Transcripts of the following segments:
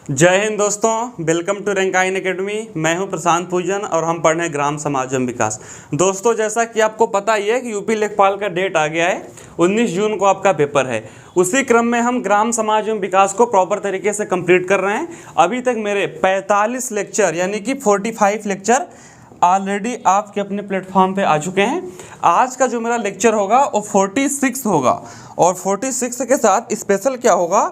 जय हिंद दोस्तों, welcome to Rankine academy. मैं हूं प्रशांत पूजन और हम पढ़ रहे हैं ग्राम समाज एवं विकास। दोस्तों, जैसा कि आपको पता ही है कि यूपी लेखपाल का डेट आ गया है, 19 जून को आपका पेपर है। उसी क्रम में हम ग्राम समाज एवं विकास को प्रॉपर तरीके से कंप्लीट कर रहे हैं। अभी तक मेरे 45 लेक्चर यानी कि 45 लेक्चर ऑलरेडी आपके अपने प्लेटफॉर्म पे आ चुके हैं। आज का जो मेरा लेक्चर होगा वो 46 होगा और 46 के साथ स्पेशल क्या होगा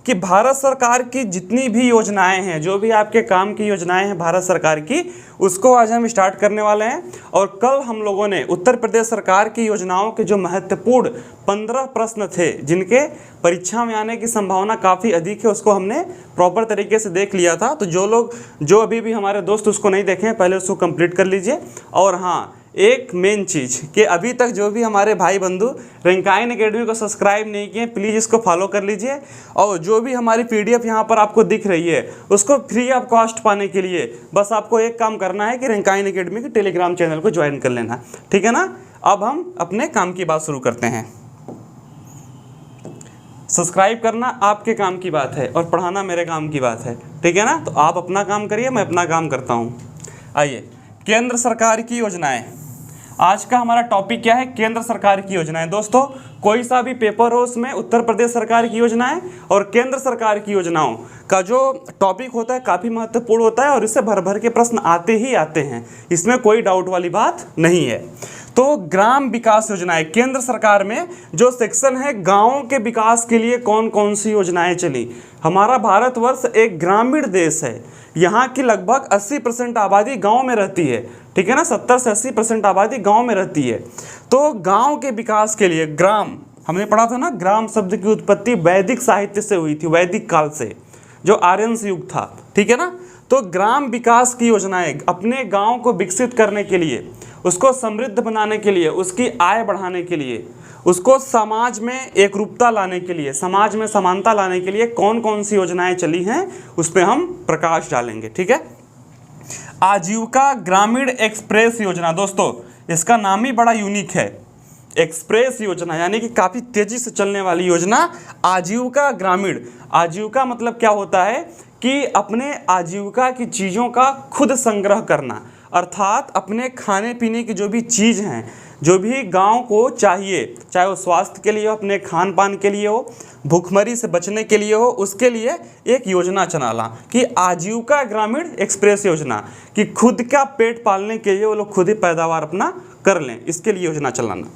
कि भारत सरकार की जितनी भी योजनाएं हैं, जो भी आपके काम की योजनाएं हैं भारत सरकार की, उसको आज हम स्टार्ट करने वाले हैं। और कल हम लोगों ने उत्तर प्रदेश सरकार की योजनाओं के जो महत्वपूर्ण 15 प्रश्न थे जिनके परीक्षा में आने की संभावना काफ़ी अधिक है, उसको हमने प्रॉपर तरीके से देख लिया था। तो जो अभी भी हमारे दोस्त उसको नहीं देखें, पहले उसको कंप्लीट कर लीजिए। और हाँ, एक मेन चीज़ कि अभी तक जो भी हमारे भाई बंधु रैंकाइन एकेडमी को सब्सक्राइब नहीं किए, प्लीज़ इसको फॉलो कर लीजिए। और जो भी हमारी पीडीएफ यहाँ पर आपको दिख रही है उसको फ्री ऑफ कॉस्ट पाने के लिए बस आपको एक काम करना है कि रैंकाइन एकेडमी के टेलीग्राम चैनल को ज्वाइन कर लेना, ठीक है ना। अब हम अपने काम की बात शुरू करते हैं। सब्सक्राइब करना आपके काम की बात है और पढ़ाना मेरे काम की बात है, ठीक है ना। तो आप अपना काम करिए, मैं अपना काम करता हूँ। आइए, केंद्र सरकार की योजनाएं। आज का हमारा टॉपिक क्या है? केंद्र सरकार की योजनाएं। दोस्तों, कोई सा भी पेपर हो उसमें उत्तर प्रदेश सरकार की योजनाएं और केंद्र सरकार की योजनाओं का जो टॉपिक होता है काफ़ी महत्वपूर्ण होता है और इससे भर भर के प्रश्न आते ही आते हैं, इसमें कोई डाउट वाली बात नहीं है। तो ग्राम विकास योजनाएं, केंद्र सरकार में जो सेक्शन है गाँवों के विकास के लिए कौन कौन सी योजनाएं चली। हमारा भारतवर्ष एक ग्रामीण देश है, यहाँ की लगभग 80% आबादी गांव में रहती है, ठीक है ना। 70 से 80% आबादी गांव में रहती है। तो गांव के विकास के लिए ग्राम, हमने पढ़ा था ना, ग्राम शब्द की उत्पत्ति वैदिक साहित्य से हुई थी, वैदिक काल से, जो आर्यन युग था, ठीक है ना। तो ग्राम विकास की योजनाएं अपने गांव को विकसित करने के लिए, उसको समृद्ध बनाने के लिए, उसकी आय बढ़ाने के लिए, उसको समाज में एकरूपता लाने के लिए, समाज में समानता लाने के लिए कौन कौन सी योजनाएं चली हैं उस पर हम प्रकाश डालेंगे, ठीक है। आजीविका ग्रामीण एक्सप्रेस योजना। दोस्तों, इसका नाम ही बड़ा यूनिक है, एक्सप्रेस योजना, यानी कि काफ़ी तेज़ी से चलने वाली योजना। आजीविका ग्रामीण, आजीविका मतलब क्या होता है कि अपने आजीविका की चीज़ों का खुद संग्रह करना, अर्थात अपने खाने पीने की जो भी चीज़ हैं, जो भी गांव को चाहिए, चाहे वो स्वास्थ्य के लिए हो, अपने खान पान के लिए हो, भूखमरी से बचने के लिए हो, उसके लिए एक योजना चलाना कि आजीविका ग्रामीण एक्सप्रेस योजना, कि खुद का पेट पालने के लिए वो लोग खुद ही पैदावार अपना कर लें, इसके लिए योजना चलाना।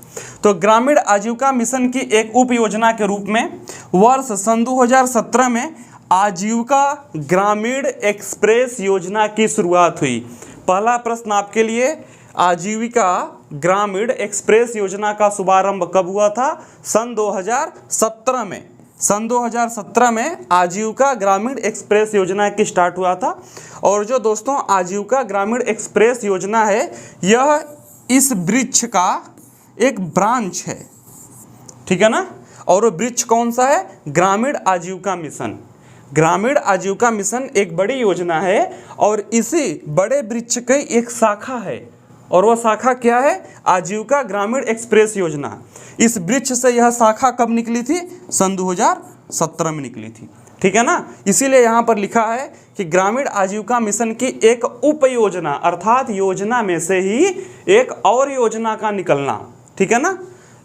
तो ग्रामीण आजीविका मिशन की एक उप योजना के रूप में वर्ष सन 2017 में आजीविका ग्रामीण एक्सप्रेस योजना की शुरुआत हुई। पहला प्रश्न आपके लिए, आजीविका ग्रामीण एक्सप्रेस योजना का शुभारंभ कब हुआ था? सन 2017 में। सन 2017 में आजीविका ग्रामीण एक्सप्रेस योजना की स्टार्ट हुआ था। और जो दोस्तों आजीविका ग्रामीण एक्सप्रेस योजना है, यह इस वृक्ष का एक ब्रांच है, ठीक है ना। और वो वृक्ष कौन सा है? ग्रामीण आजीविका मिशन। ग्रामीण आजीविका मिशन एक बड़ी योजना है और इसी बड़े वृक्ष की एक शाखा है, और वह शाखा क्या है? आजीविका ग्रामीण एक्सप्रेस योजना। इस वृक्ष से यह शाखा कब निकली थी? सन 2017 में निकली थी, ठीक है ना। इसीलिए यहाँ पर लिखा है कि ग्रामीण आजीविका मिशन की एक उप योजना, अर्थात योजना में से ही एक और योजना का निकलना, ठीक है ना।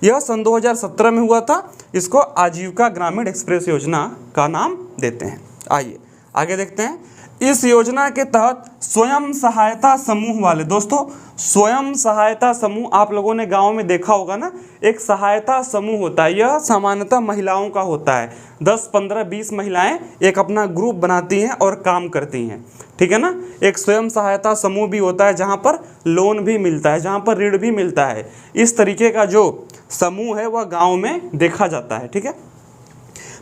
यह सन 2017 में हुआ था। इसको आजीविका ग्रामीण एक्सप्रेस योजना का नाम देते हैं। आइए आगे देखते हैं। इस योजना के तहत स्वयं सहायता समूह वाले, दोस्तों स्वयं सहायता समूह आप लोगों ने गांव में देखा होगा ना, एक सहायता समूह होता है, यह सामान्यतः महिलाओं का होता है। 10, 15, 20 महिलाएं एक अपना ग्रुप बनाती हैं और काम करती हैं, ठीक है ना। एक स्वयं सहायता समूह भी होता है जहां पर लोन भी मिलता है, जहां पर ऋण भी मिलता है। इस तरीके का जो समूह है वह गाँव में देखा जाता है, ठीक है।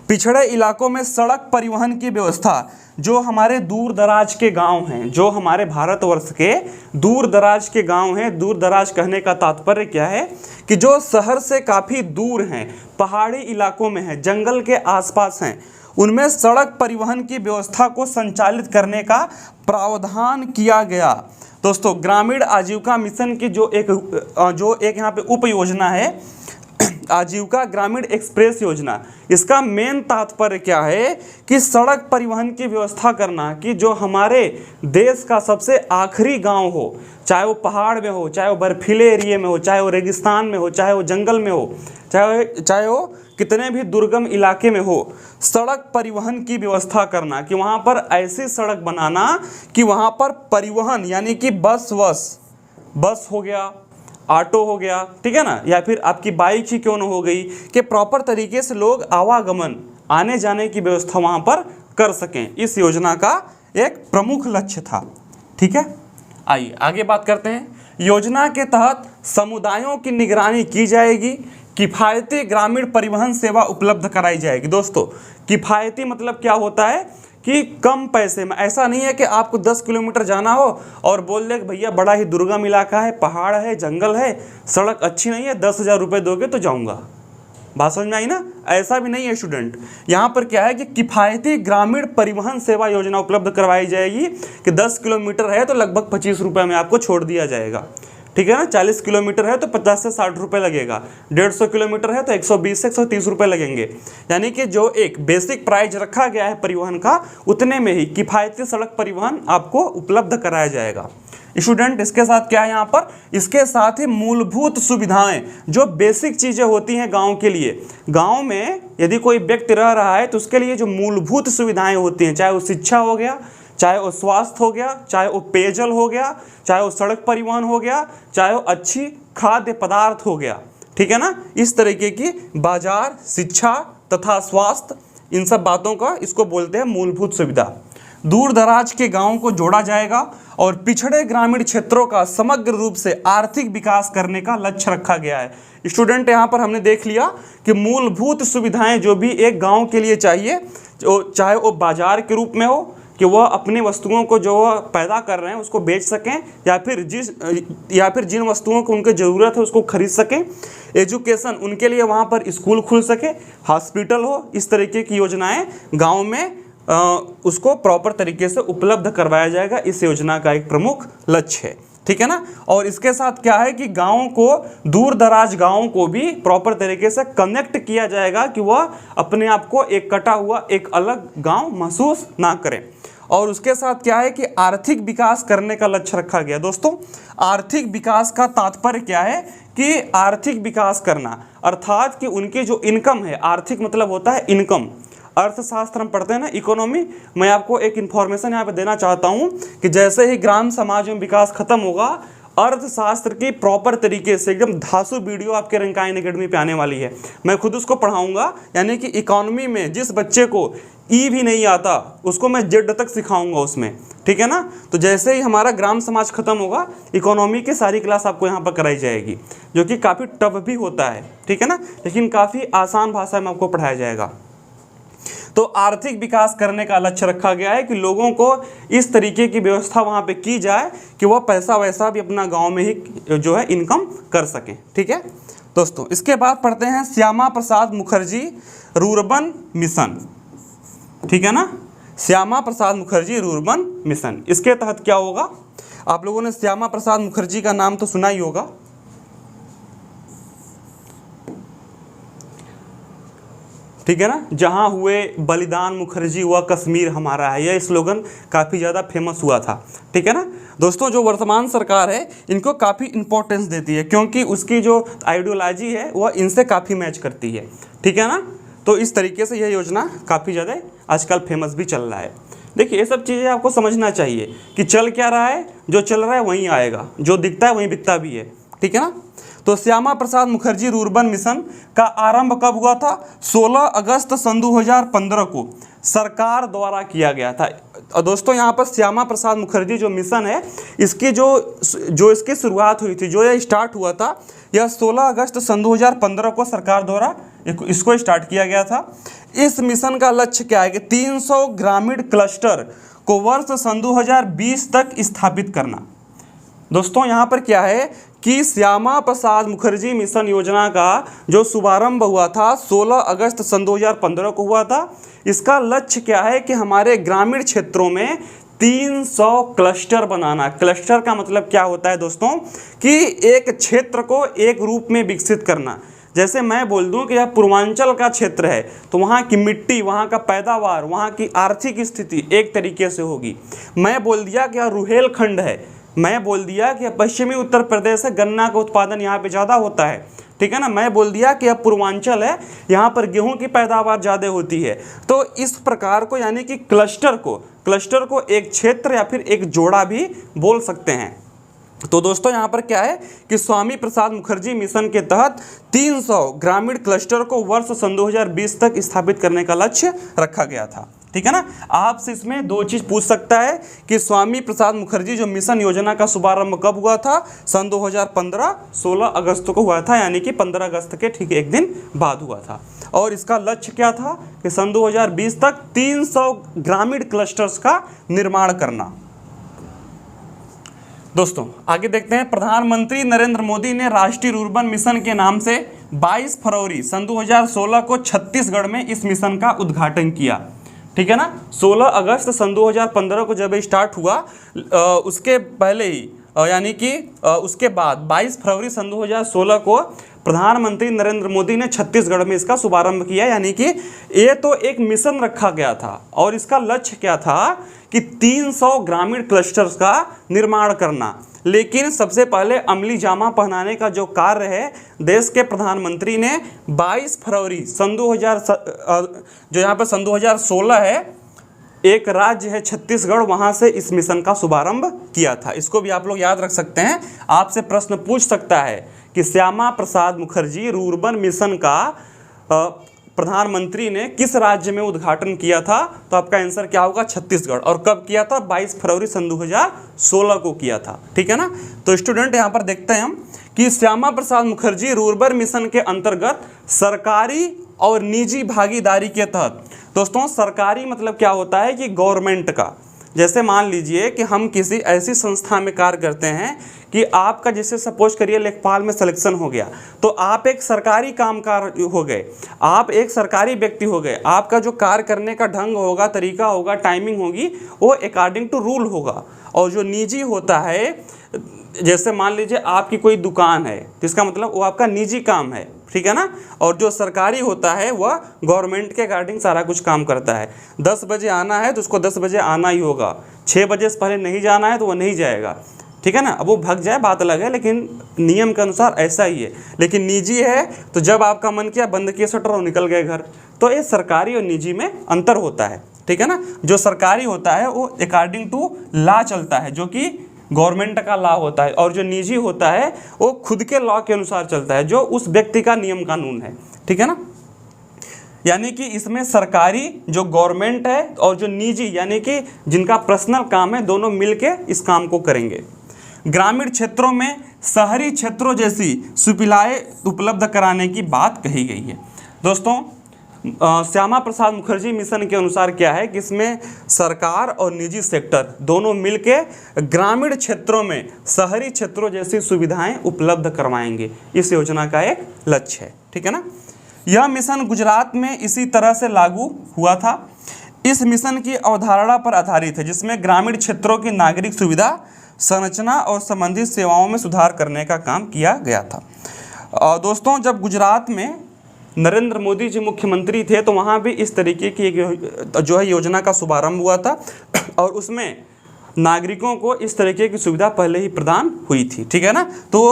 पिछड़े इलाकों में सड़क परिवहन की व्यवस्था, जो हमारे दूर दराज के गांव हैं, जो हमारे भारतवर्ष के दूर दराज के गांव हैं, दूर दराज कहने का तात्पर्य क्या है कि जो शहर से काफ़ी दूर हैं, पहाड़ी इलाकों में हैं, जंगल के आसपास हैं, उनमें सड़क परिवहन की व्यवस्था को संचालित करने का प्रावधान किया गया। दोस्तों, ग्रामीण आजीविका मिशन की जो एक यहाँ पे उप योजना है, आजीविका ग्रामीण एक्सप्रेस योजना, इसका मेन तात्पर्य क्या है कि सड़क परिवहन की व्यवस्था करना कि जो हमारे देश का सबसे आखिरी गांव हो, चाहे वो पहाड़ में हो, चाहे वो बर्फीले एरिए में हो, चाहे वो रेगिस्तान में हो, चाहे वो जंगल में हो, चाहे वो कितने भी दुर्गम इलाके में हो, सड़क परिवहन की व्यवस्था करना कि वहाँ पर ऐसी सड़क बनाना कि वहाँ पर परिवहन यानी कि बस हो गया, ऑटो हो गया, ठीक है ना, या फिर आपकी बाइक ही क्यों न हो गई, कि प्रॉपर तरीके से लोग आवागमन आने जाने की व्यवस्था वहाँ पर कर सकें। इस योजना का एक प्रमुख लक्ष्य था। ठीक है, आइए आगे बात करते हैं। योजना के तहत समुदायों की निगरानी की जाएगी, किफ़ायती ग्रामीण परिवहन सेवा उपलब्ध कराई जाएगी। दोस्तों, किफ़ायती मतलब क्या होता है कि कम पैसे में, ऐसा नहीं है कि आपको 10 किलोमीटर जाना हो और बोल दे कि भैया बड़ा ही दुर्गम इलाका है, पहाड़ है, जंगल है, सड़क अच्छी नहीं है, 10,000 रुपये दोगे तो जाऊंगा। बात समझ में आई ना? ऐसा भी नहीं है स्टूडेंट। यहाँ पर क्या है कि किफ़ायती ग्रामीण परिवहन सेवा योजना उपलब्ध करवाई जाएगी कि 10 किलोमीटर है तो लगभग 25 रुपये में आपको छोड़ दिया जाएगा। ठीक है ना, 40 किलोमीटर है तो 50 से 60 रुपये लगेगा, 150 किलोमीटर है तो 120 से 130 रुपये लगेंगे। यानी कि जो एक बेसिक प्राइस रखा गया है परिवहन का, उतने में ही किफ़ायती सड़क परिवहन आपको उपलब्ध कराया जाएगा। स्टूडेंट, इसके साथ क्या है यहाँ पर, इसके साथ ही मूलभूत सुविधाएं, जो बेसिक चीज़ें होती हैं गाँव के लिए, गाँव में यदि कोई व्यक्ति रह रहा है तो उसके लिए जो मूलभूत सुविधाएँ होती हैं, चाहे वो शिक्षा हो गया, चाहे वो स्वास्थ्य हो गया, चाहे वो पेयजल हो गया, चाहे वो सड़क परिवहन हो गया, चाहे वो अच्छी खाद्य पदार्थ हो गया, ठीक है ना, इस तरीके की बाजार, शिक्षा तथा स्वास्थ्य, इन सब बातों का इसको बोलते हैं मूलभूत सुविधा। दूर दराज के गांवों को जोड़ा जाएगा और पिछड़े ग्रामीण क्षेत्रों का समग्र रूप से आर्थिक विकास करने का लक्ष्य रखा गया है। स्टूडेंट, यहाँ पर हमने देख लिया कि मूलभूत सुविधाएं जो भी एक गांव के लिए चाहिए, चाहे वो बाजार के रूप में हो कि वह अपनी वस्तुओं को जो वह पैदा कर रहे हैं उसको बेच सकें, या फिर जिन वस्तुओं को उनकी ज़रूरत है उसको खरीद सकें, एजुकेशन उनके लिए वहाँ पर स्कूल खुल सके, हॉस्पिटल हो, इस तरीके की योजनाएं गांव में उसको प्रॉपर तरीके से उपलब्ध करवाया जाएगा। इस योजना का एक प्रमुख लक्ष्य है। ठीक है ना, और इसके साथ क्या है कि गाँव को, दूर दराज गाँव को भी प्रॉपर तरीके से कनेक्ट किया जाएगा कि वह अपने आप को एक कटा हुआ एक अलग गाँव महसूस ना करें। और उसके साथ क्या है कि आर्थिक विकास करने का लक्ष्य रखा गया। दोस्तों, आर्थिक विकास का तात्पर्य क्या है कि आर्थिक विकास करना अर्थात कि उनकी जो इनकम है, आर्थिक मतलब होता है इनकम, अर्थशास्त्र हम पढ़ते हैं ना, इकोनॉमी। मैं आपको एक इन्फॉर्मेशन यहाँ पे देना चाहता हूँ कि जैसे ही ग्राम समाज में विकास खत्म होगा, अर्थशास्त्र की प्रॉपर तरीके से एकदम धांसू वीडियो आपके रंकायन एकेडमी पे आने वाली है। मैं खुद उसको पढ़ाऊंगा, यानी कि इकोनॉमी में जिस बच्चे को ई भी नहीं आता उसको मैं जेड तक सिखाऊंगा उसमें। ठीक है ना, तो जैसे ही हमारा ग्राम समाज खत्म होगा, इकोनॉमी की सारी क्लास आपको यहाँ पर कराई जाएगी, जो कि काफ़ी टफ भी होता है। ठीक है ना, लेकिन काफ़ी आसान भाषा में आपको पढ़ाया जाएगा। तो आर्थिक विकास करने का लक्ष्य रखा गया है कि लोगों को इस तरीके की व्यवस्था वहाँ पे की जाए कि वह पैसा वैसा भी अपना गांव में ही जो है इनकम कर सकें। ठीक है दोस्तों, इसके बाद पढ़ते हैं श्यामा प्रसाद मुखर्जी रूर्बन मिशन। ठीक है ना, श्यामा प्रसाद मुखर्जी रूर्बन मिशन, इसके तहत क्या होगा, आप लोगों ने श्यामा प्रसाद मुखर्जी का नाम तो सुना ही होगा। ठीक है ना, जहाँ हुए बलिदान मुखर्जी हुआ कश्मीर हमारा है, यह स्लोगन काफ़ी ज़्यादा फेमस हुआ था। ठीक है ना दोस्तों, जो वर्तमान सरकार है इनको काफ़ी इंपॉर्टेंस देती है क्योंकि उसकी जो आइडियोलॉजी है वह इनसे काफ़ी मैच करती है। ठीक है ना, तो इस तरीके से यह योजना काफ़ी ज़्यादा आजकल फेमस भी चल रहा है। देखिए, ये सब चीज़ें आपको समझना चाहिए कि चल क्या रहा है, जो चल रहा है वहीं आएगा, जो दिखता है वहीं बिकता भी है। ठीक है ना, तो श्यामा प्रसाद मुखर्जी रूर्बन मिशन का आरंभ कब हुआ था? 16 अगस्त सन 2015 को सरकार द्वारा किया गया था। और दोस्तों, यहाँ पर श्यामा प्रसाद मुखर्जी जो मिशन है, इसकी जो इसकी शुरुआत हुई थी, जो यह स्टार्ट हुआ था, यह 16 अगस्त सन 2015 को सरकार द्वारा इसको स्टार्ट किया गया था। इस मिशन का लक्ष्य क्या है कि 300 ग्रामीण क्लस्टर को वर्ष सन 2020 तक स्थापित करना। दोस्तों, यहाँ पर क्या है कि श्यामा प्रसाद मुखर्जी मिशन योजना का जो शुभारंभ हुआ था 16 अगस्त सन 2015 को हुआ था। इसका लक्ष्य क्या है कि हमारे ग्रामीण क्षेत्रों में 300 क्लस्टर बनाना। क्लस्टर का मतलब क्या होता है दोस्तों, कि एक क्षेत्र को एक रूप में विकसित करना। जैसे मैं बोल दूं कि यह पूर्वांचल का क्षेत्र है तो वहाँ की मिट्टी, वहाँ का पैदावार, वहाँ की आर्थिक स्थिति एक तरीके से होगी। मैं बोल दिया कि यह रुहेलखंड है, मैं बोल दिया कि पश्चिमी उत्तर प्रदेश है, गन्ना का उत्पादन यहाँ पे ज़्यादा होता है, ठीक है ना। मैं बोल दिया कि अब पूर्वांचल है, यहाँ पर गेहूं की पैदावार ज़्यादा होती है। तो इस प्रकार को यानी कि क्लस्टर को एक क्षेत्र या फिर एक जोड़ा भी बोल सकते हैं। तो दोस्तों यहाँ पर क्या है कि स्वामी प्रसाद मुखर्जी मिशन के तहत 300 ग्रामीण क्लस्टर को वर्ष सन 2020 तक स्थापित करने का लक्ष्य रखा गया था, ठीक है ना। आपसे इसमें दो चीज़ पूछ सकता है कि स्वामी प्रसाद मुखर्जी जो मिशन योजना का शुभारंभ कब हुआ था? सन 2015 16 अगस्त को हुआ था, यानी कि 15 अगस्त के ठीक एक दिन बाद हुआ था। और इसका लक्ष्य क्या था कि सन 2020 तक 300 ग्रामीण क्लस्टर्स का निर्माण करना। दोस्तों आगे देखते हैं, प्रधानमंत्री नरेंद्र मोदी ने राष्ट्रीय रुर्बन मिशन के नाम से 22 फरवरी सन 2016 को छत्तीसगढ़ में इस मिशन का उद्घाटन किया, ठीक है ना। 16 अगस्त सन 2015 को जब स्टार्ट हुआ, उसके पहले ही यानी कि उसके बाद 22 फरवरी सन 2016 को प्रधानमंत्री नरेंद्र मोदी ने छत्तीसगढ़ में इसका शुभारंभ किया। यानी कि ये तो एक मिशन रखा गया था और इसका लक्ष्य क्या था कि 300 ग्रामीण क्लस्टर्स का निर्माण करना। लेकिन सबसे पहले अमली जामा पहनाने का जो कार्य है देश के प्रधानमंत्री ने 22 फरवरी सन 2000 जो यहाँ पर सन 2016 है, एक राज्य है छत्तीसगढ़, वहाँ से इस मिशन का शुभारंभ किया था। इसको भी आप लोग याद रख सकते हैं। आपसे प्रश्न पूछ सकता है कि श्यामा प्रसाद मुखर्जी रुर्बन मिशन का प्रधानमंत्री ने किस राज्य में उद्घाटन किया था? तो आपका आंसर क्या होगा? छत्तीसगढ़। और कब किया था? 22 फरवरी सन 2016 को किया था, ठीक है ना। तो स्टूडेंट यहाँ पर देखते हैं हम कि श्यामा प्रसाद मुखर्जी रुर्बन मिशन के अंतर्गत सरकारी और निजी भागीदारी के तहत, दोस्तों सरकारी मतलब क्या होता है कि गवर्नमेंट का, जैसे मान लीजिए कि हम किसी ऐसी संस्था में कार्य करते हैं कि आपका जैसे सपोज करिए लेखपाल में सिलेक्शन हो गया, तो आप एक सरकारी कामकार हो गए, आप एक सरकारी व्यक्ति हो गए। आपका जो कार्य करने का ढंग होगा, तरीका होगा, टाइमिंग होगी, वो अकॉर्डिंग टू रूल होगा। और जो निजी होता है, जैसे मान लीजिए आपकी कोई दुकान है, तो इसका मतलब वो आपका निजी काम है, ठीक है ना। और जो सरकारी होता है वह गवर्नमेंट के अकॉर्डिंग सारा कुछ काम करता है। 10 बजे आना है तो उसको 10 बजे आना ही होगा, 6 बजे से पहले नहीं जाना है तो वह नहीं जाएगा, ठीक है ना। अब वो भाग जाए बात अलग है, लेकिन नियम के अनुसार ऐसा ही है। लेकिन निजी है तो जब आपका मन किया बंद किया शटर और निकल गए घर। तो ये सरकारी और निजी में अंतर होता है, ठीक है ना। जो सरकारी होता है वो अकॉर्डिंग टू लॉ चलता है, जो कि गवर्नमेंट का लॉ होता है। और जो निजी होता है वो खुद के लॉ के अनुसार चलता है, जो उस व्यक्ति का नियम कानून है, ठीक है ना। यानी कि इसमें सरकारी जो गवर्नमेंट है और जो निजी यानी कि जिनका पर्सनल काम है, दोनों मिलके इस काम को करेंगे। ग्रामीण क्षेत्रों में शहरी क्षेत्रों जैसी सुविधाएं उपलब्ध कराने की बात कही गई है। दोस्तों श्यामा प्रसाद मुखर्जी मिशन के अनुसार क्या है कि इसमें सरकार और निजी सेक्टर दोनों मिलके ग्रामीण क्षेत्रों में शहरी क्षेत्रों जैसी सुविधाएं उपलब्ध करवाएंगे। इस योजना का एक लक्ष्य है, ठीक है ना। यह मिशन गुजरात में इसी तरह से लागू हुआ था। इस मिशन की अवधारणा पर आधारित है, जिसमें ग्रामीण क्षेत्रों की नागरिक सुविधा संरचना और संबंधित सेवाओं में सुधार करने का काम किया गया था। दोस्तों जब गुजरात में नरेंद्र मोदी जी मुख्यमंत्री थे तो वहाँ भी इस तरीके की एक जो है योजना का शुभारंभ हुआ था और उसमें नागरिकों को इस तरीके की सुविधा पहले ही प्रदान हुई थी, ठीक है ना। तो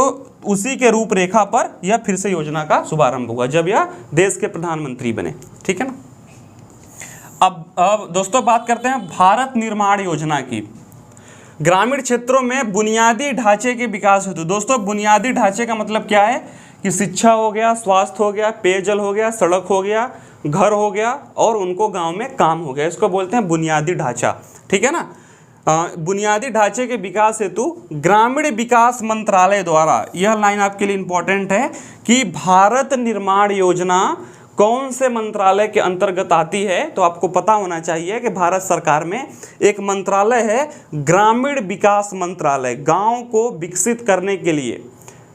उसी के रूपरेखा पर यह फिर से योजना का शुभारंभ हुआ जब यह देश के प्रधानमंत्री बने, ठीक है ना। अब दोस्तों बात करते हैं भारत निर्माण योजना की। ग्रामीण क्षेत्रों में बुनियादी ढांचे के विकास हेतु, दोस्तों बुनियादी ढांचे का मतलब क्या है कि शिक्षा हो गया, स्वास्थ्य हो गया, पेयजल हो गया, सड़क हो गया, घर हो गया और उनको गांव में काम हो गया, इसको बोलते हैं बुनियादी ढांचा, ठीक है ना। बुनियादी ढांचे के विकास हेतु ग्रामीण विकास मंत्रालय द्वारा, यह लाइन आपके लिए इंपॉर्टेंट है कि भारत निर्माण योजना कौन से मंत्रालय के अंतर्गत आती है, तो आपको पता होना चाहिए कि भारत सरकार में एक मंत्रालय है ग्रामीण विकास मंत्रालय। गांव को विकसित करने के लिए,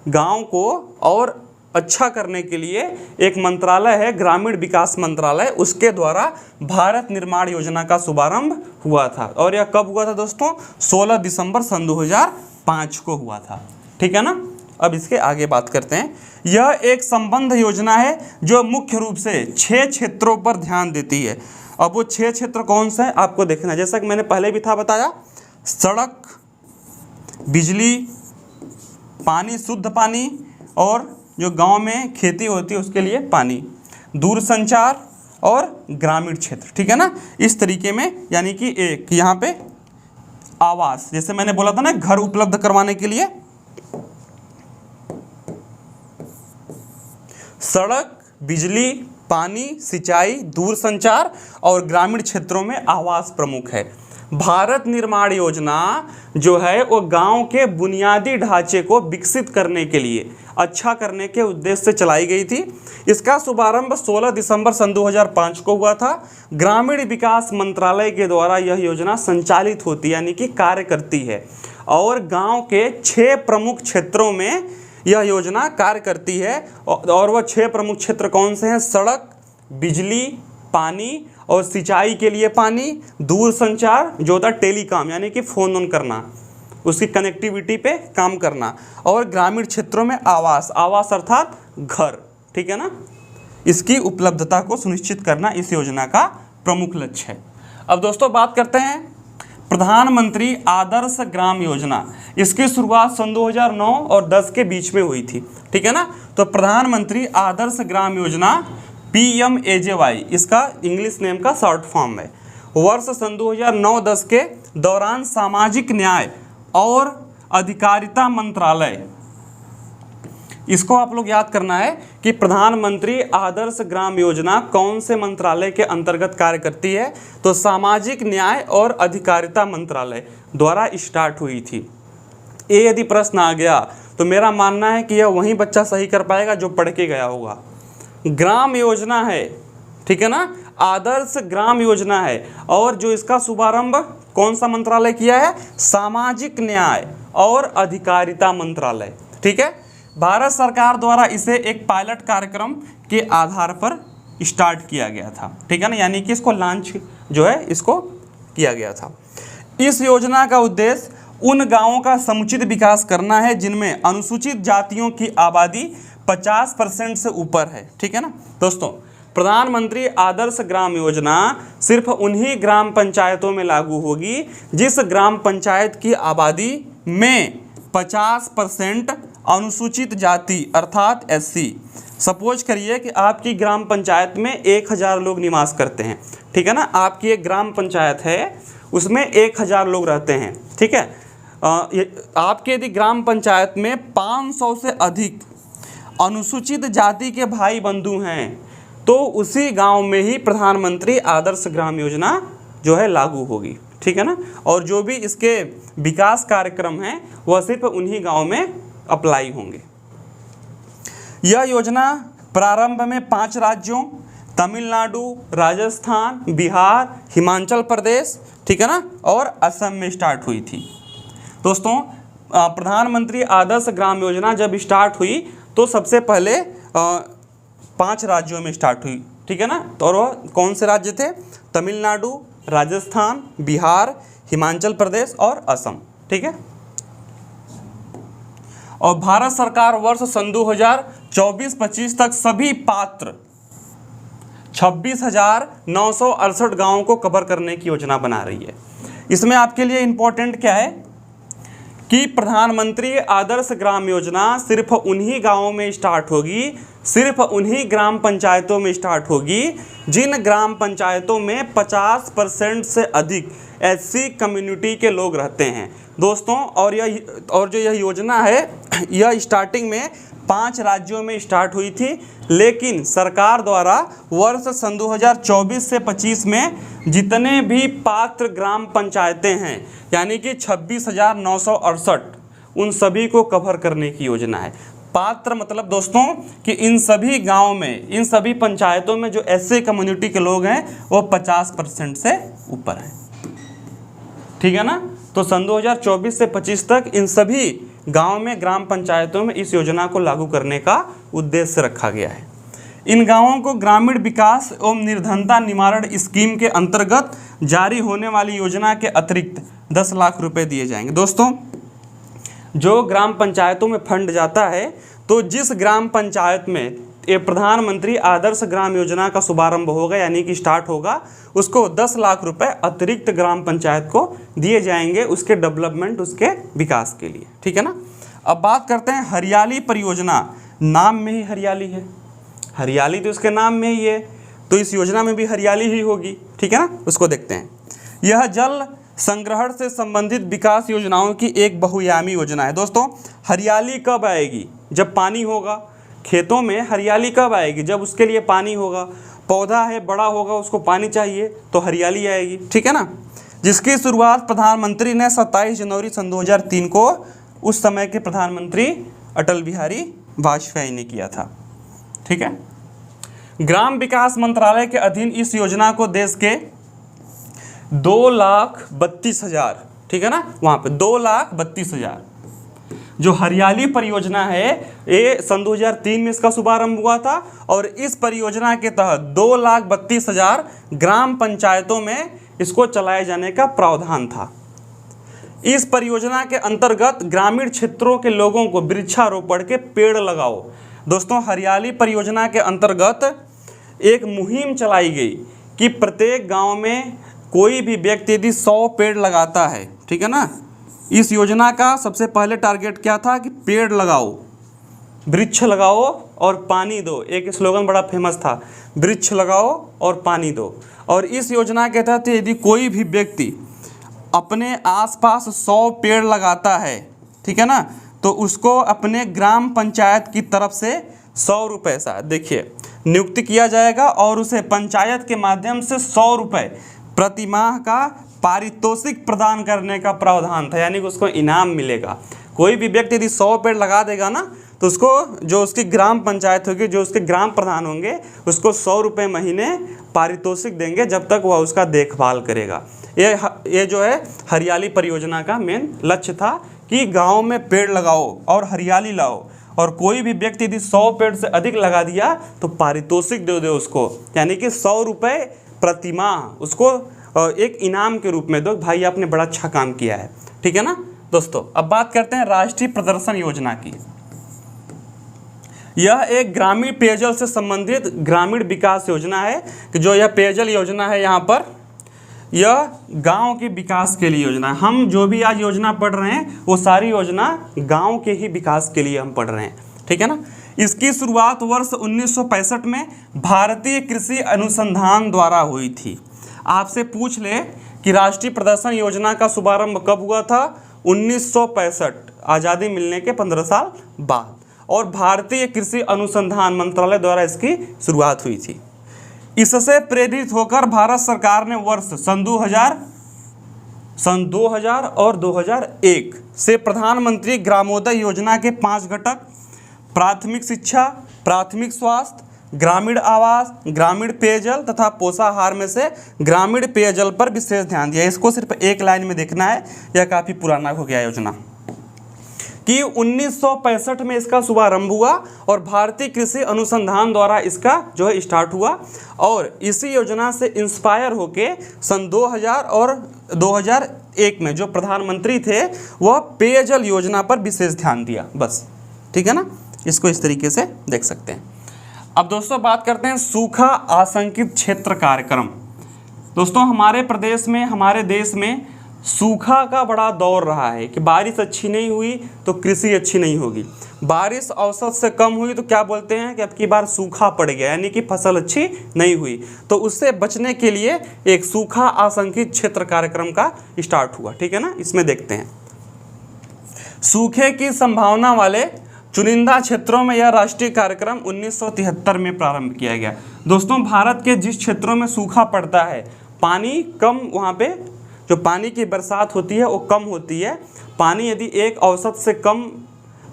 गांव को और अच्छा करने के लिए एक मंत्रालय है ग्रामीण विकास मंत्रालय, उसके द्वारा भारत निर्माण योजना का शुभारंभ हुआ था। और यह कब हुआ था दोस्तों? 16 दिसंबर सन 2005 को हुआ था, ठीक है ना। अब इसके आगे बात करते हैं। यह एक संबंध योजना है जो मुख्य रूप से 6 क्षेत्रों पर ध्यान देती है। अब वो 6 क्षेत्र कौन से हैं आपको देखना है। जैसा कि मैंने पहले भी था बताया, सड़क, बिजली, पानी, शुद्ध पानी, और जो गांव में खेती होती है उसके लिए पानी, दूरसंचार और ग्रामीण क्षेत्र, ठीक है ना। इस तरीके में यानी कि एक यहाँ पे आवास, जैसे मैंने बोला था ना, घर उपलब्ध करवाने के लिए सड़क, बिजली, पानी, सिंचाई, दूरसंचार और ग्रामीण क्षेत्रों में आवास प्रमुख है। भारत निर्माण योजना जो है वो गांव के बुनियादी ढांचे को विकसित करने के लिए, अच्छा करने के उद्देश्य से चलाई गई थी। इसका शुभारंभ 16 दिसंबर सन 2005 को हुआ था। ग्रामीण विकास मंत्रालय के द्वारा यह योजना संचालित होती है, यानी कि कार्य करती है, और गांव के 6 प्रमुख क्षेत्रों में यह योजना कार्य करती है। और वह 6 प्रमुख क्षेत्र कौन से हैं? सड़क, बिजली, पानी और सिंचाई के लिए पानी, दूरसंचार जो होता है टेलीकॉम यानी कि फ़ोन ऑन करना, उसकी कनेक्टिविटी पे काम करना, और ग्रामीण क्षेत्रों में आवास, आवास अर्थात घर, ठीक है ना। इसकी उपलब्धता को सुनिश्चित करना इस योजना का प्रमुख लक्ष्य है। अब दोस्तों बात करते हैं प्रधानमंत्री आदर्श ग्राम योजना। इसकी शुरुआत सन 2009 और 10 के बीच में हुई थी, ठीक है ना। तो प्रधानमंत्री आदर्श ग्राम योजना PMAJY इसका इंग्लिश नेम का शॉर्ट फॉर्म है। वर्ष सन 2009-10 के दौरान सामाजिक न्याय और अधिकारिता मंत्रालय, इसको आप लोग याद करना है कि प्रधानमंत्री आदर्श ग्राम योजना कौन से मंत्रालय के अंतर्गत कार्य करती है, तो सामाजिक न्याय और अधिकारिता मंत्रालय द्वारा स्टार्ट हुई थी। ये यदि प्रश्न आ गया तो मेरा मानना है कि यह वही बच्चा सही कर पाएगा जो पढ़ के गया होगा। ग्राम योजना है, ठीक है ना, आदर्श ग्राम योजना है, और जो इसका शुभारंभ कौन सा मंत्रालय किया है? सामाजिक न्याय और अधिकारिता मंत्रालय, ठीक है। भारत सरकार द्वारा इसे एक पायलट कार्यक्रम के आधार पर स्टार्ट किया गया था, ठीक है ना, यानी कि इसको लॉन्च जो है इसको किया गया था। इस योजना का उद्देश्य उन गांवों का समुचित विकास करना है जिनमें अनुसूचित जातियों की आबादी 50% से ऊपर है, ठीक है ना। दोस्तों प्रधानमंत्री आदर्श ग्राम योजना सिर्फ उन्हीं ग्राम पंचायतों में लागू होगी जिस ग्राम पंचायत की आबादी में 50% अनुसूचित जाति अर्थात SC। सपोज करिए कि आपकी ग्राम पंचायत में 1000 लोग निवास करते हैं, ठीक है ना। आपकी एक ग्राम पंचायत है, उसमें 1000 लोग रहते हैं, ठीक है। आपके यदि ग्राम पंचायत में 500 से अधिक अनुसूचित जाति के भाई बंधु हैं तो उसी गांव में ही प्रधानमंत्री आदर्श ग्राम योजना जो है लागू होगी, ठीक है ना। और जो भी इसके विकास कार्यक्रम हैं वह सिर्फ उन्हीं गांव में अप्लाई होंगे। यह योजना प्रारंभ में 5 राज्यों तमिलनाडु, राजस्थान, बिहार, हिमाचल प्रदेश, ठीक है ना, और असम में स्टार्ट हुई थी। दोस्तों प्रधानमंत्री आदर्श ग्राम योजना जब स्टार्ट हुई तो सबसे पहले 5 राज्यों में स्टार्ट हुई, ठीक है ना। तो और वह कौन से राज्य थे? तमिलनाडु, राजस्थान, बिहार, हिमाचल प्रदेश और असम, ठीक है। और भारत सरकार वर्ष सन 2024-25 तक सभी पात्र 26,968 गाँवों को कवर करने की योजना बना रही है। इसमें आपके लिए इम्पोर्टेंट क्या है कि प्रधानमंत्री आदर्श ग्राम योजना सिर्फ उन्हीं गांवों में स्टार्ट होगी, सिर्फ उन्हीं ग्राम पंचायतों में स्टार्ट होगी जिन ग्राम पंचायतों में 50% से अधिक SC कम्युनिटी के लोग रहते हैं। दोस्तों और जो यह योजना है यह स्टार्टिंग में 5 राज्यों में स्टार्ट हुई थी, लेकिन सरकार द्वारा वर्ष सन 2024 से 25 में जितने भी पात्र ग्राम पंचायतें हैं यानी कि 26,968 उन सभी को कवर करने की योजना है। पात्र मतलब दोस्तों कि इन सभी गांव में, इन सभी पंचायतों में जो SC कम्युनिटी के लोग हैं वो 50% से ऊपर हैं, ठीक है ना। तो सन 2024 से 25 तक इन सभी गांव में, ग्राम पंचायतों में इस योजना को लागू करने का उद्देश्य रखा गया है। इन गांवों को ग्रामीण विकास एवं निर्धनता निवारण स्कीम के अंतर्गत जारी होने वाली योजना के अतिरिक्त 10 लाख रुपए दिए जाएंगे। दोस्तों जो ग्राम पंचायतों में फंड जाता है, तो जिस ग्राम पंचायत में ये प्रधानमंत्री आदर्श ग्राम योजना का शुभारंभ होगा यानी कि स्टार्ट होगा, उसको 10 लाख रुपए अतिरिक्त ग्राम पंचायत को दिए जाएंगे उसके डेवलपमेंट, उसके विकास के लिए। ठीक है ना। अब बात करते हैं हरियाली परियोजना। नाम में ही हरियाली है, हरियाली तो इसके नाम में ही है, तो इस योजना में भी हरियाली ही होगी। ठीक है ना। उसको देखते हैं। यह जल संग्रहण से संबंधित विकास योजनाओं की एक बहुआयामी योजना है। दोस्तों, हरियाली कब आएगी? जब पानी होगा। खेतों में हरियाली कब आएगी? जब उसके लिए पानी होगा। पौधा है, बड़ा होगा, उसको पानी चाहिए, तो हरियाली आएगी। ठीक है ना। जिसकी शुरुआत प्रधानमंत्री ने 27 जनवरी सन 2003 को उस समय के प्रधानमंत्री अटल बिहारी वाजपेयी ने किया था। ठीक है। ग्राम विकास मंत्रालय के अधीन इस योजना को देश के 2,32,000, ठीक है ना, वहाँ पे 2,32,000 जो हरियाली परियोजना है, ये सन 2003 में इसका शुभारंभ हुआ था और इस परियोजना के तहत 2,32,000 ग्राम पंचायतों में इसको चलाए जाने का प्रावधान था। इस परियोजना के अंतर्गत ग्रामीण क्षेत्रों के लोगों को वृक्षारोपण के पेड़ लगाओ। दोस्तों, हरियाली परियोजना के अंतर्गत एक मुहिम चलाई गई कि प्रत्येक गांव में कोई भी व्यक्ति यदि 100 पेड़ लगाता है, ठीक है ना, इस योजना का सबसे पहले टारगेट क्या था कि पेड़ लगाओ, वृक्ष लगाओ और पानी दो। एक स्लोगन बड़ा फेमस था, वृक्ष लगाओ और पानी दो। और इस योजना के तहत यदि कोई भी व्यक्ति अपने आसपास 100 पेड़ लगाता है, ठीक है ना, तो उसको अपने ग्राम पंचायत की तरफ से 100 रुपये सा देखिए नियुक्त किया जाएगा और उसे पंचायत के माध्यम से 100 रुपये प्रति माह का पारितोषिक प्रदान करने का प्रावधान था, यानी कि उसको इनाम मिलेगा। कोई भी व्यक्ति यदि 100 पेड़ लगा देगा ना, तो उसको जो उसकी ग्राम पंचायत होगी, जो उसके ग्राम प्रधान होंगे, उसको 100 रुपये महीने पारितोषिक देंगे जब तक वह उसका देखभाल करेगा। ये जो है हरियाली परियोजना का मेन लक्ष्य था कि गाँव में पेड़ लगाओ और हरियाली लाओ, और कोई भी व्यक्ति यदि 100 पेड़ से अधिक लगा दिया तो पारितोषिक दे दो उसको, यानी कि 100 रुपये प्रति माह उसको एक इनाम के रूप में दो, भाई आपने बड़ा अच्छा काम किया है। ठीक है ना दोस्तों। अब बात करते हैं राष्ट्रीय प्रदर्शन योजना की। यह एक ग्रामीण पेयजल से संबंधित ग्रामीण विकास योजना है कि जो यह पेयजल योजना है, यहाँ पर यह गांव के विकास के लिए योजना है। हम जो भी आज योजना पढ़ रहे हैं वो सारी योजना गांव के ही विकास के लिए हम पढ़ रहे हैं। ठीक है ना। इसकी शुरुआत वर्ष 1965 में भारतीय कृषि अनुसंधान द्वारा हुई थी। आपसे पूछ ले कि राष्ट्रीय प्रदर्शन योजना का शुभारंभ कब हुआ था? 1965, आज़ादी मिलने के 15 साल बाद, और भारतीय कृषि अनुसंधान मंत्रालय द्वारा इसकी शुरुआत हुई थी। इससे प्रेरित होकर भारत सरकार ने वर्ष सन 2000 और 2001 से प्रधानमंत्री ग्रामोदय योजना के 5 घटक प्राथमिक शिक्षा, प्राथमिक स्वास्थ्य, ग्रामीण आवास, ग्रामीण पेयजल तथा पोषाहार में से ग्रामीण पेयजल पर विशेष ध्यान दिया। इसको सिर्फ एक लाइन में देखना है, यह काफ़ी पुराना हो गया योजना कि 1965 में इसका शुभारंभ हुआ और भारतीय कृषि अनुसंधान द्वारा इसका जो है स्टार्ट हुआ, और इसी योजना से इंस्पायर होके सन 2000 और 2001 में जो प्रधानमंत्री थे वह पेयजल योजना पर विशेष ध्यान दिया। बस, ठीक है ना। इसको इस तरीके से देख सकते हैं। अब दोस्तों बात करते हैं सूखा आशंकित क्षेत्र कार्यक्रम। दोस्तों, हमारे प्रदेश में, हमारे देश में सूखा का बड़ा दौर रहा है कि बारिश अच्छी नहीं हुई तो कृषि अच्छी नहीं होगी, बारिश औसत से कम हुई तो क्या बोलते हैं कि अब की बार सूखा पड़ गया, यानी कि फसल अच्छी नहीं हुई। तो उससे बचने के लिए एक सूखा आशंकित क्षेत्र कार्यक्रम का स्टार्ट हुआ। ठीक है ना। इसमें देखते हैं, सूखे की संभावना वाले चुनिंदा क्षेत्रों में यह राष्ट्रीय कार्यक्रम 1973 में प्रारंभ किया गया। दोस्तों, भारत के जिस क्षेत्रों में सूखा पड़ता है, पानी कम, वहाँ पे जो पानी की बरसात होती है वो कम होती है, पानी यदि एक औसत से कम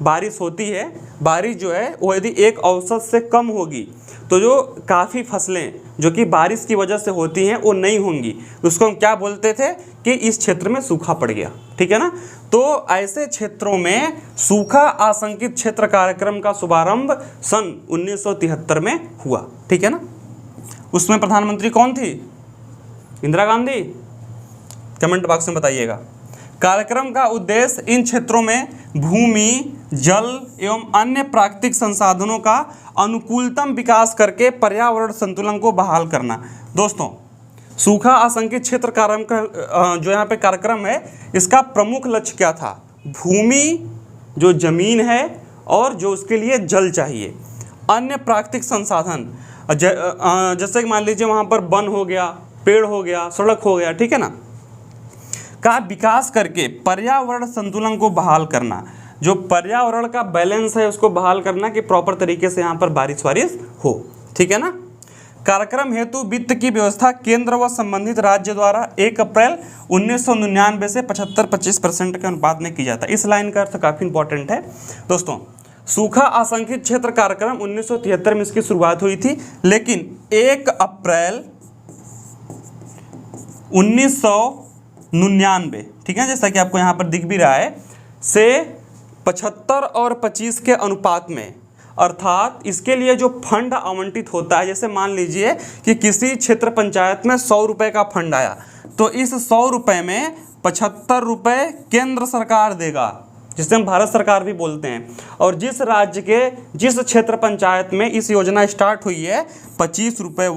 बारिश होती है, बारिश जो है वो यदि एक औसत से कम होगी तो जो काफ़ी फसलें जो कि बारिश की वजह से होती हैं वो नहीं होंगी। उसको हम क्या बोलते थे कि इस क्षेत्र में सूखा पड़ गया। ठीक है ना। तो ऐसे क्षेत्रों में सूखा आशंकित क्षेत्र कार्यक्रम का शुभारंभ सन 1973 में हुआ। ठीक है ना। उसमें प्रधानमंत्री कौन थी? इंदिरा गांधी। कमेंट बॉक्स में बताइएगा कार्यक्रम का उद्देश्य इन क्षेत्रों में भूमि, जल एवं अन्य प्राकृतिक संसाधनों का अनुकूलतम विकास करके पर्यावरण संतुलन को बहाल करना। दोस्तों, सूखा आशंकित क्षेत्र कार्यक्रम का जो यहाँ पे कार्यक्रम है, इसका प्रमुख लक्ष्य क्या था? भूमि, जो जमीन है और जो उसके लिए जल चाहिए, अन्य प्राकृतिक संसाधन जैसे कि मान लीजिए वहाँ पर वन हो गया, पेड़ हो गया, सड़क हो गया, ठीक है ना, का विकास करके पर्यावरण संतुलन को बहाल करना। जो पर्यावरण का बैलेंस है उसको बहाल करना कि प्रॉपर तरीके से यहाँ पर बारिश वारिश हो, ठीक है ना। कार्यक्रम हेतु वित्त की व्यवस्था केंद्र व संबंधित राज्य द्वारा 1 अप्रैल 1999 से 75-25% के अनुपात में की जाता है। इस लाइन का अर्थ काफ़ी इंपॉर्टेंट है दोस्तों। सूखा आशंकित क्षेत्र कार्यक्रम 1973 में इसकी शुरुआत हुई थी, लेकिन 1 अप्रैल 1999, ठीक है, जैसा कि आपको यहाँ पर दिख भी रहा है, से 75 और 25 के अनुपात में, अर्थात इसके लिए जो फंड आवंटित होता है, जैसे मान लीजिए कि किसी क्षेत्र पंचायत में 100 रुपये का फंड आया, तो इस 100 रुपये में 75 रुपये केंद्र सरकार देगा, जिसे हम भारत सरकार भी बोलते हैं, और जिस राज्य के जिस क्षेत्र पंचायत में इस योजना स्टार्ट हुई है 25 रुपये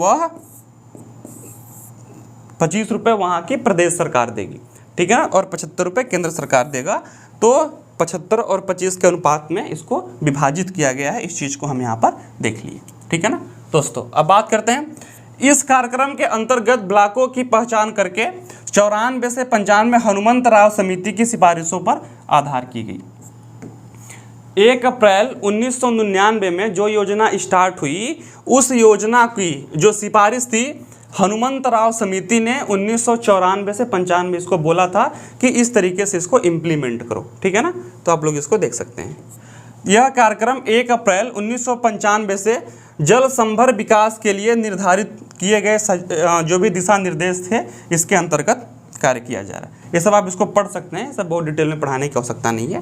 वहाँ की प्रदेश सरकार देगी, ठीक है ना, और 75 रुपये केंद्र सरकार देगा। तो 75 और 25 के अनुपात में इसको विभाजित किया गया है। इस चीज़ को हम यहाँ पर देख लिए, ठीक है ना दोस्तों। अब बात करते हैं, इस कार्यक्रम के अंतर्गत ब्लॉकों की पहचान करके 94 से 95 हनुमंत राव समिति की सिफारिशों पर आधार की गई। 1 अप्रैल 1999 में जो योजना स्टार्ट हुई, उस योजना की जो सिफारिश थी, हनुमंत राव समिति ने 1994 से 95 इसको बोला था कि इस तरीके से इसको इम्प्लीमेंट करो, ठीक है ना। तो आप लोग इसको देख सकते हैं। यह कार्यक्रम 1 अप्रैल 1995 से जल संभर विकास के लिए निर्धारित किए गए जो भी दिशा निर्देश थे, इसके अंतर्गत कार्य किया जा रहा है। ये सब आप इसको पढ़ सकते हैं, सब बहुत डिटेल में पढ़ाने की आवश्यकता नहीं है।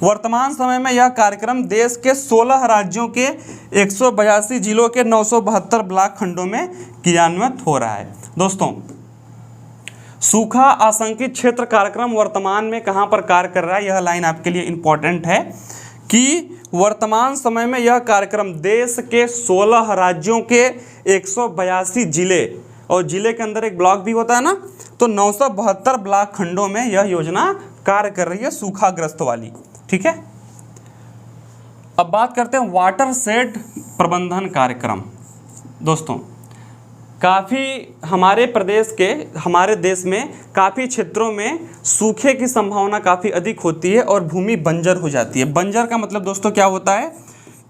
वर्तमान समय में यह कार्यक्रम देश के 16 राज्यों के 182 जिलों के 972 ब्लॉक खंडों में क्रियान्वित हो रहा है। दोस्तों, सूखा आशंकित क्षेत्र कार्यक्रम वर्तमान में कहाँ पर कार्य कर रहा है, यह लाइन आपके लिए इम्पॉर्टेंट है कि वर्तमान समय में यह कार्यक्रम देश के 16 राज्यों के 182 जिले, और जिले के अंदर एक ब्लॉक भी होता है ना, तो 972 ब्लॉक खंडों में यह योजना कार्य कर रही है, सूखाग्रस्त वाली, ठीक है। अब बात करते हैं वाटर शेड प्रबंधन कार्यक्रम। दोस्तों, काफ़ी हमारे देश में काफ़ी क्षेत्रों में सूखे की संभावना काफ़ी अधिक होती है और भूमि बंजर हो जाती है। बंजर का मतलब दोस्तों क्या होता है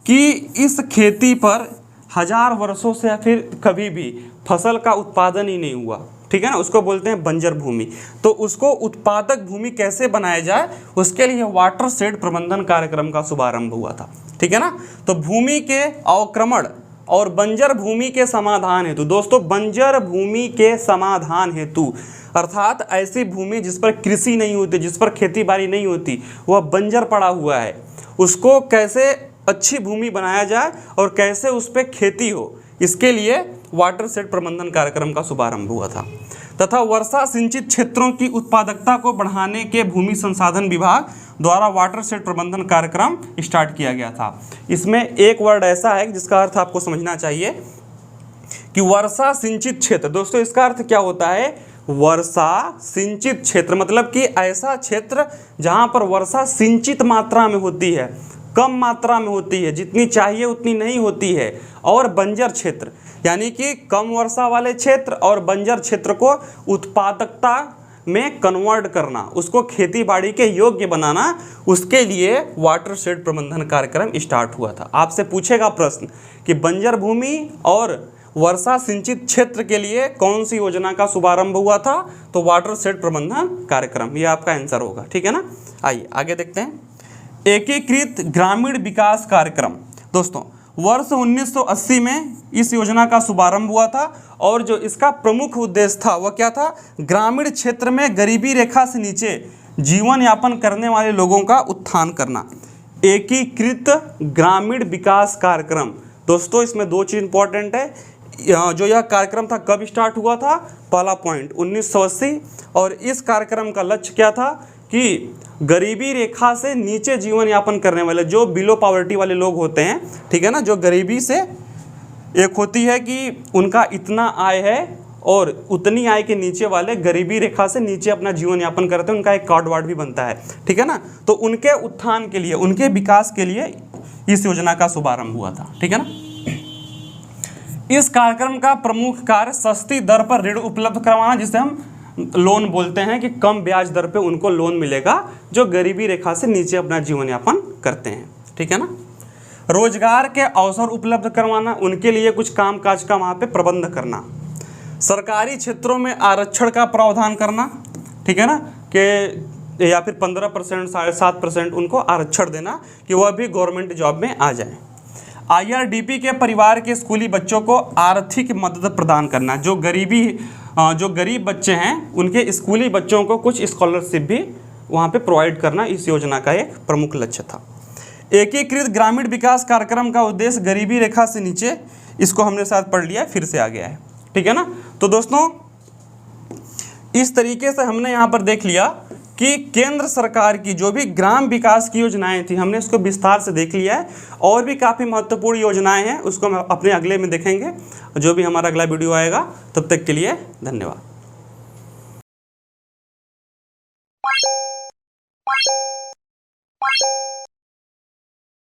कि इस खेती पर 1000 वर्षों से या फिर कभी भी फसल का उत्पादन ही नहीं हुआ, ठीक है ना, उसको बोलते हैं बंजर भूमि। तो उसको उत्पादक भूमि कैसे बनाया जाए, उसके लिए वाटर शेड प्रबंधन कार्यक्रम का शुभारंभ हुआ था, ठीक है ना। तो भूमि के अवक्रमण और बंजर भूमि के समाधान हेतु, दोस्तों बंजर भूमि के समाधान हेतु, अर्थात ऐसी भूमि जिस पर कृषि नहीं होती, जिस पर खेती बाड़ी नहीं होती, वह बंजर पड़ा हुआ है, उसको कैसे अच्छी भूमि बनाया जाए और कैसे उस पर खेती हो, इसके लिए वाटर शेड प्रबंधन कार्यक्रम का शुभारंभ हुआ था। तथा वर्षा सिंचित क्षेत्रों की उत्पादकता को बढ़ाने के भूमि संसाधन विभाग द्वारा वाटर शेड प्रबंधन कार्यक्रम स्टार्ट किया गया था। इसमें एक वर्ड ऐसा है जिसका अर्थ आपको समझना चाहिए कि वर्षा सिंचित क्षेत्र। दोस्तों, इसका अर्थ क्या होता है? वर्षा सिंचित क्षेत्र मतलब कि ऐसा क्षेत्र जहां पर वर्षा सिंचित मात्रा में होती है, कम मात्रा में होती है, जितनी चाहिए उतनी नहीं होती है। और बंजर क्षेत्र यानी कि कम वर्षा वाले क्षेत्र और बंजर क्षेत्र को उत्पादकता में कन्वर्ट करना, उसको खेती बाड़ी के योग्य बनाना, उसके लिए वाटर शेड प्रबंधन कार्यक्रम स्टार्ट हुआ था। आपसे पूछेगा प्रश्न कि बंजर भूमि और वर्षा सिंचित क्षेत्र के लिए कौन सी योजना का शुभारंभ हुआ था? तो वाटर शेड प्रबंधन कार्यक्रम, ये आपका आंसर होगा, ठीक है ना। आइए आगे देखते हैं। एकीकृत ग्रामीण विकास कार्यक्रम। दोस्तों, वर्ष 1980 में इस योजना का शुभारंभ हुआ था और जो इसका प्रमुख उद्देश्य था वह क्या था? ग्रामीण क्षेत्र में गरीबी रेखा से नीचे जीवन यापन करने वाले लोगों का उत्थान करना। एकीकृत ग्रामीण विकास कार्यक्रम। दोस्तों, इसमें दो चीज़ इंपॉर्टेंट है। जो यह कार्यक्रम था कब स्टार्ट हुआ था? पहला पॉइंट 1980, और इस कार्यक्रम का लक्ष्य क्या था कि गरीबी रेखा से नीचे जीवन यापन करने वाले, जो बिलो पॉवर्टी वाले लोग होते हैं, ठीक है ना, जो गरीबी से, एक होती है कि उनका इतना आय है और उतनी आय के नीचे वाले गरीबी रेखा से नीचे अपना जीवन यापन करते हैं, उनका एक कार्ड वार्ड भी बनता है, ठीक है ना। तो उनके उत्थान के लिए, उनके विकास के लिए इस योजना का शुभारंभ हुआ था, ठीक है ना। इस कार्यक्रम का प्रमुख कार्य सस्ती दर पर ऋण उपलब्ध करवाना, जिसे हम लोन बोलते हैं, कि कम ब्याज दर पे उनको लोन मिलेगा जो गरीबी रेखा से नीचे अपना जीवन यापन करते हैं, ठीक है ना। रोजगार के अवसर उपलब्ध करवाना, उनके लिए कुछ काम काज का वहाँ पे प्रबंध करना। सरकारी क्षेत्रों में आरक्षण का प्रावधान करना, ठीक है ना, कि या फिर 15%, 7.5% उनको आरक्षण देना कि वह भी गवर्नमेंट जॉब में आ जाए। IRDP के परिवार के स्कूली बच्चों को आर्थिक मदद प्रदान करना, जो गरीब बच्चे हैं उनके स्कूली बच्चों को कुछ स्कॉलरशिप भी वहाँ पे प्रोवाइड करना इस योजना का एक प्रमुख लक्ष्य था। एकीकृत ग्रामीण विकास कार्यक्रम का उद्देश्य गरीबी रेखा से नीचे, इसको हमने साथ पढ़ लिया है, फिर से आ गया है, ठीक है ना। तो दोस्तों इस तरीके से हमने यहाँ पर देख लिया कि केंद्र सरकार की जो भी ग्राम विकास की योजनाएं थी, हमने उसको विस्तार से देख लिया है। और भी काफ़ी महत्वपूर्ण योजनाएं हैं, उसको हम अपने अगले में देखेंगे, जो भी हमारा अगला वीडियो आएगा। तब तक के लिए धन्यवाद।